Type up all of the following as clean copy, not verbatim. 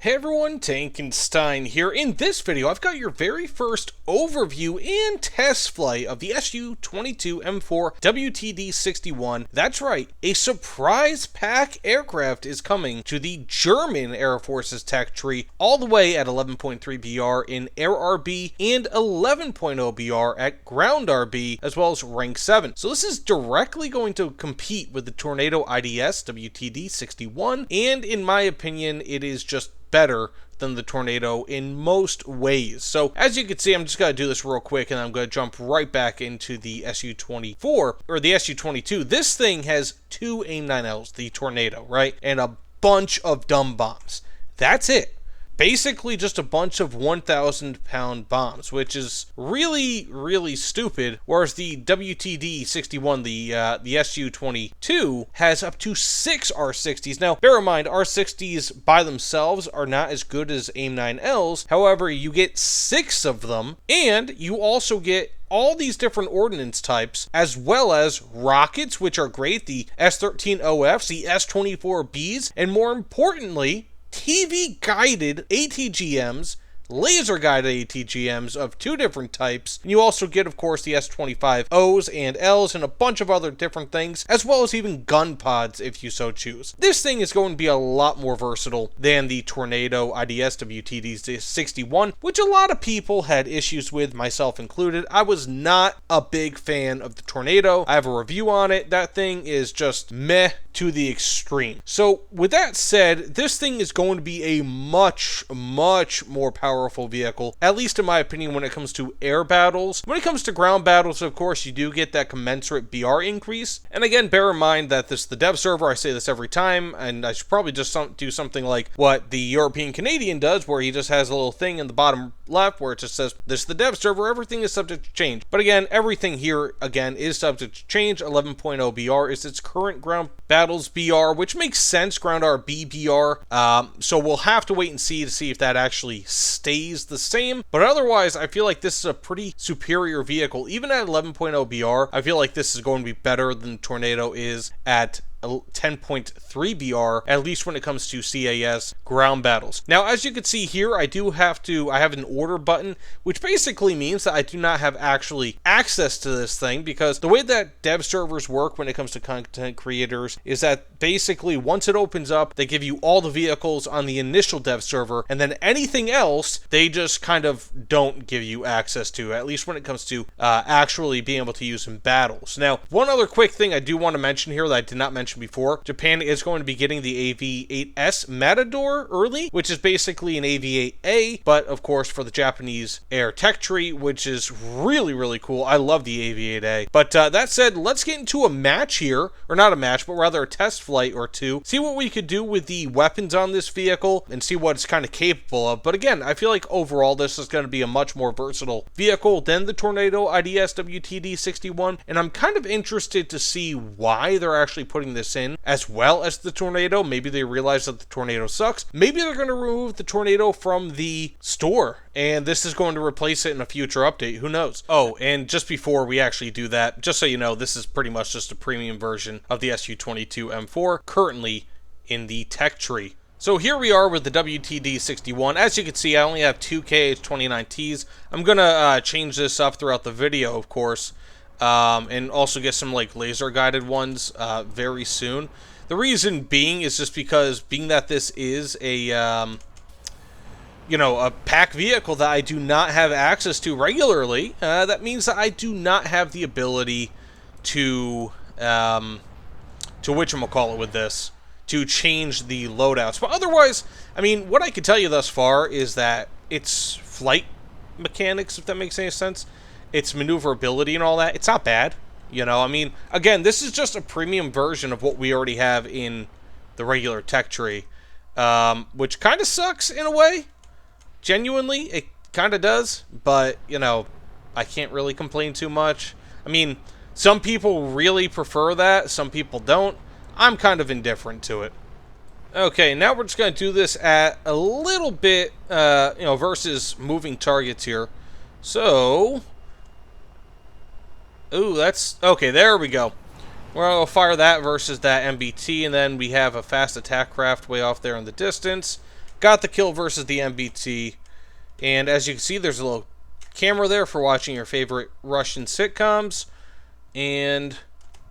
Hey everyone, Tankenstein here. In this video, I've got your very first overview and test flight of the Su-22M4 WTD61. That's right, a surprise pack aircraft is coming to the German Air Force's tech tree, all the way at 11.3 BR in Air RB and 11.0 BR at Ground RB, as well as Rank 7. So this is directly going to compete with the Tornado IDS WTD61, and in my opinion, it is just better than the Tornado in most ways. So as you can see, I'm just going to do this real quick and I'm going to jump right back into the Su-24 or the Su-22. This thing has two AIM-9Ls, the Tornado, right? And a bunch of dumb bombs. That's it. Basically just a bunch of 1,000-pound bombs, which is really, really stupid, whereas the WTD61, the Su-22, has up to 6 R-60s. Now, bear in mind, R-60s by themselves are not as good as AIM-9Ls, however, you get 6 of them, and you also get all these different ordnance types, as well as rockets, which are great, the S-13OFs, the S-24Bs, and more importantly, TV-guided ATGMs, laser-guided ATGMs of 2 different types. And you also get, of course, the S-25Os and Ls and a bunch of other different things, as well as even gun pods if you so choose. This thing is going to be a lot more versatile than the Tornado IDS WTD61, which a lot of people had issues with, myself included. I was not a big fan of the Tornado. I have a review on it. That thing is just meh to the extreme. So with that said, this thing is going to be a much more powerful vehicle, at least in my opinion, when it comes to air battles. When it comes to ground battles, of course, you do get that commensurate BR increase. And again, bear in mind that this is the dev server. I say this every time, and I should probably just do something like what the European Canadian does, where he just has a little thing in the bottom left where it just says, this is the dev server, everything is subject to change. But again, everything here, again, is subject to change. 11.0 BR is its current ground battles BR, which makes sense, ground RB BR. So we'll have to wait and see if that actually stays the same. But otherwise, I feel like this is a pretty superior vehicle. Even at 11.0 BR, I feel like this is going to be better than Tornado is at 10.3 BR, at least when it comes to CAS ground battles. Now, as you can see here, I have an order button, which basically means that I do not have actually access to this thing, because the way that dev servers work when it comes to content creators is that basically once it opens up, they give you all the vehicles on the initial dev server, and then anything else, they just kind of don't give you access to, at least when it comes to actually being able to use in battles. Now, one other quick thing I do want to mention here that I did not mention before, Japan is going to be getting the AV-8S Matador early, which is basically an AV-8A, but of course for the Japanese air tech tree, which is really cool. I love the AV-8A. But that said, let's get into a match here, or not a match, but rather a test flight or two, see what we could do with the weapons on this vehicle, and see what it's kind of capable of. But again, I feel like overall this is going to be a much more versatile vehicle than the Tornado IDS WTD61, and I'm kind of interested to see why they're actually putting this in, as well as the Tornado. Maybe they realize that the Tornado sucks. Maybe they're going to remove the Tornado from the store, and this is going to replace it in a future update. Who knows? Oh, and just before we actually do that, just so you know, this is pretty much just a premium version of the Su-22M4, currently in the tech tree. So here we are with the WTD61. As you can see, I only have 2 KH-29Ts. I'm going to change this up throughout the video, of course. And also get some like laser guided ones very soon. The reason being is just because being that this is a a pack vehicle that I do not have access to regularly, that means that I do not have the ability to whatchamacallit with this, to change the loadouts. But otherwise, I mean, what I can tell you thus far is that it's flight mechanics, if that makes any sense. Its maneuverability and all that, it's not bad. I mean, again, this is just a premium version of what we already have in the regular tech tree, which kind of sucks in a way. Genuinely, it kind of does, but, I can't really complain too much. I mean, some people really prefer that, some people don't. I'm kind of indifferent to it. Okay, now we're just going to do this at a little bit, versus moving targets here. So, ooh, that's, okay, there we go. We'll fire that versus that MBT, and then we have a fast attack craft way off there in the distance. got the kill versus the MBT. And as you can see, there's a little camera there for watching your favorite Russian sitcoms. And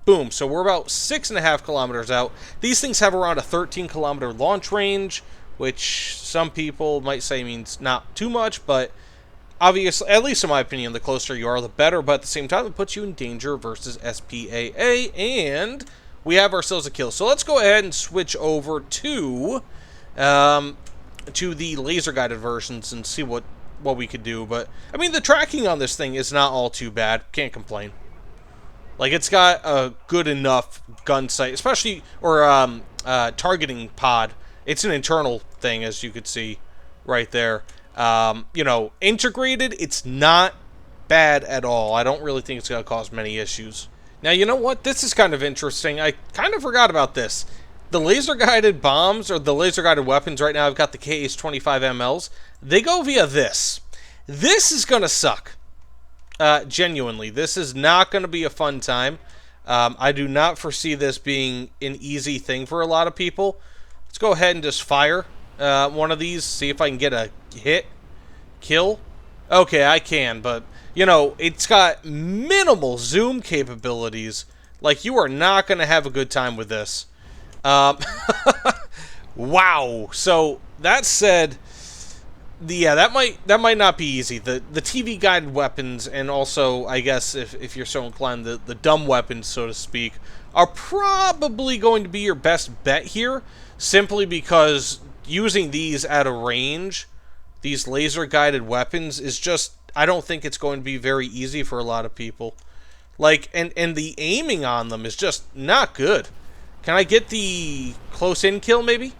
boom. So we're about 6.5 kilometers out. These things have around a 13-kilometer launch range, which some people might say means not too much, but obviously, at least in my opinion, the closer you are, the better. But at the same time, it puts you in danger versus SPAA, and we have ourselves a kill. So let's go ahead and switch over to the laser-guided versions and see what we could do. But, I mean, the tracking on this thing is not all too bad. Can't complain. Like, it's got a good enough gun sight, especially, or targeting pod. It's an internal thing, as you could see right there. You know, integrated, it's not bad at all. I don't really think it's going to cause many issues. Now, you know what? This is kind of interesting. I kind of forgot about this. The laser-guided bombs, or the laser-guided weapons, right now I've got the KH-25MLs. They go via this. This is going to suck. Genuinely. This is not going to be a fun time. I do not foresee this being an easy thing for a lot of people. Let's go ahead and just fire one of these, see if I can get a hit, kill. Okay, I can, but, you know, it's got minimal zoom capabilities. Like, you are not going to have a good time with this. Wow. So, that said, yeah, that might not be easy. The TV guided weapons, and also, I guess, if you're so inclined, the dumb weapons, so to speak, are probably going to be your best bet here, simply because using these at a range, these laser-guided weapons, is just, I don't think it's going to be very easy for a lot of people. Like, and the aiming on them is just not good. Can I get the close-in kill, maybe?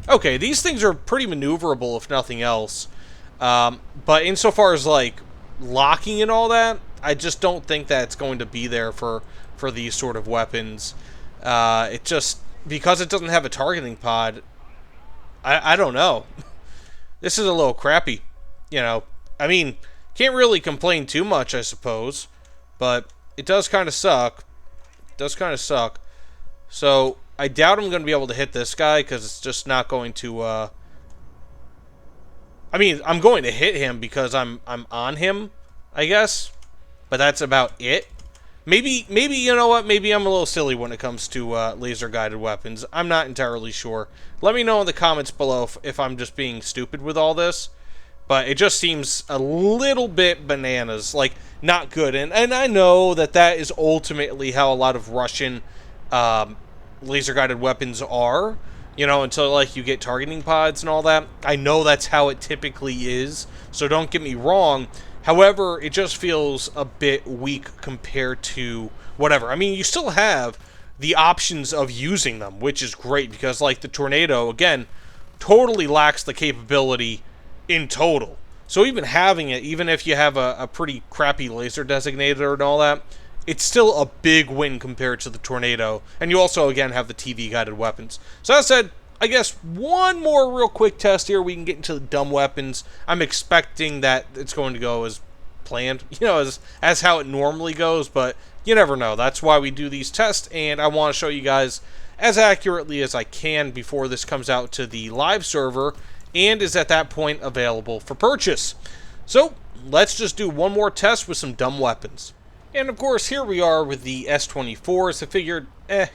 Okay, these things are pretty maneuverable, if nothing else. But insofar as, like, locking and all that, I just don't think that's going to be there for these sort of weapons. It just, because it doesn't have a targeting pod, I don't know. This is a little crappy, you know. I mean, can't really complain too much, I suppose, but it does kind of suck. It does kind of suck. So, I doubt I'm going to be able to hit this guy, because it's just not going to, I mean, I'm going to hit him because I'm on him, I guess, but that's about it. Maybe, you know what, maybe I'm a little silly when it comes to laser-guided weapons. I'm not entirely sure. Let me know in the comments below if I'm just being stupid with all this. But it just seems a little bit bananas, like, not good. And I know that is ultimately how a lot of Russian laser-guided weapons are, you know, until, like, you get targeting pods and all that. I know that's how it typically is, so don't get me wrong. However, it just feels a bit weak compared to whatever. I mean, you still have the options of using them, which is great, because, like, the Tornado, again, totally lacks the capability in total. So even having it, even if you have a pretty crappy laser designator and all that, it's still a big win compared to the Tornado. And you also, again, have the TV-guided weapons. So that said, I guess one more real quick test here. We can get into the dumb weapons. I'm expecting that it's going to go as planned, you know, as how it normally goes, but you never know. That's why we do these tests, and I want to show you guys as accurately as I can before this comes out to the live server and is at that point available for purchase. So let's just do one more test with some dumb weapons. And of course, here we are with the S-24s. I figured,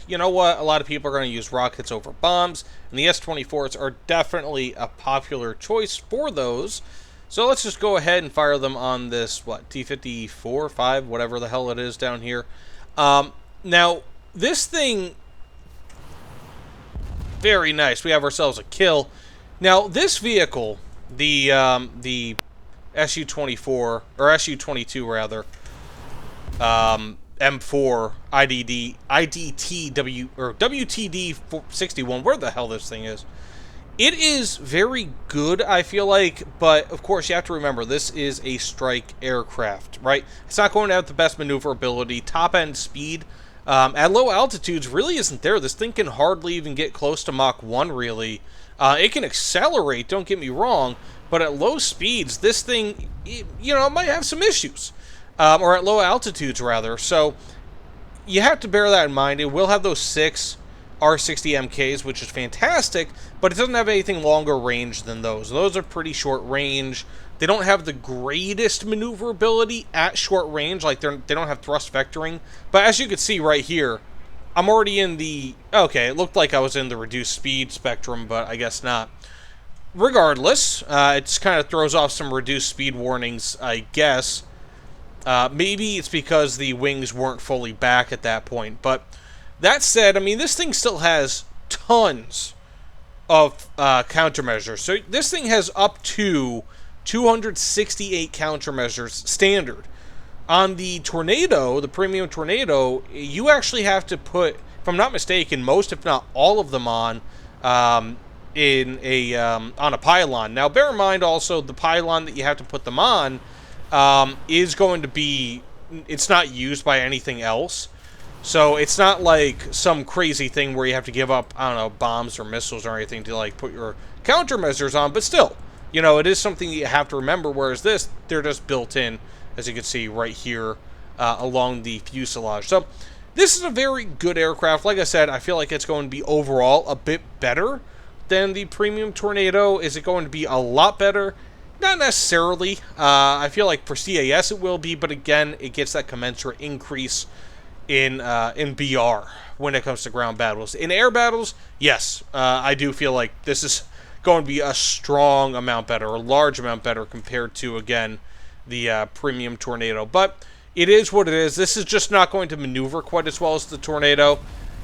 you know what? A lot of people are going to use rockets over bombs, and the S-24s are definitely a popular choice for those. So let's just go ahead and fire them on this, what, T-54, 5, whatever the hell it is down here. Now, this thing, very nice. We have ourselves a kill. Now, this vehicle, the Su-24, or Su-22 rather, M4 WTD61, where the hell this thing is. It is very good, I feel like, but of course you have to remember this is a strike aircraft, right? It's not going to have the best maneuverability, top-end speed. At low altitudes really isn't there. This thing can hardly even get close to Mach 1, really. It can accelerate, don't get me wrong, but at low speeds, this thing, you know, might have some issues. Or at low altitudes, rather. So you have to bear that in mind. It will have those 6 R60MKs, which is fantastic, but it doesn't have anything longer range than those. Those are pretty short range. They don't have the greatest maneuverability at short range, like they don't have thrust vectoring. But as you can see right here, I'm already in the... Okay, it looked like I was in the reduced speed spectrum, but I guess not. Regardless, it just kind of throws off some reduced speed warnings, I guess. Maybe it's because the wings weren't fully back at that point. But that said, I mean, this thing still has tons of countermeasures. So this thing has up to 268 countermeasures standard. On the Tornado, the Premium Tornado, you actually have to put, if I'm not mistaken, most if not all of them on a pylon. Now, bear in mind also the pylon that you have to put them on is going to be, it's not used by anything else. So it's not like some crazy thing where you have to give up, I don't know, bombs or missiles or anything to like put your countermeasures on, but still, you know, it is something that you have to remember, whereas this, they're just built in, as you can see right here along the fuselage. So this is a very good aircraft. Like I said, I feel like it's going to be overall a bit better than the Premium Tornado. Is it going to be a lot better? Not necessarily. I feel like for CAS it will be, but again, it gets that commensurate increase in BR when it comes to ground battles. In air battles, yes, I do feel like this is going to be a strong amount better, a large amount better compared to, again, the Premium Tornado. But it is what it is. This is just not going to maneuver quite as well as the Tornado.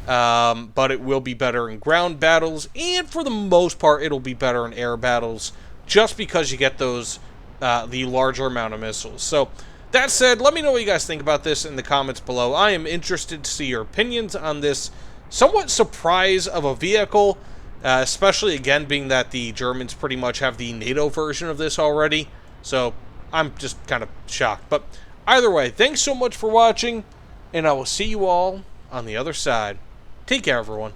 But it will be better in ground battles, and for the most part, it'll be better in air battles, just because you get those, the larger amount of missiles. So, that said, let me know what you guys think about this in the comments below. I am interested to see your opinions on this somewhat surprise of a vehicle, especially, again, being that the Germans pretty much have the NATO version of this already. So, I'm just kind of shocked. But, either way, thanks so much for watching, and I will see you all on the other side. Take care, everyone.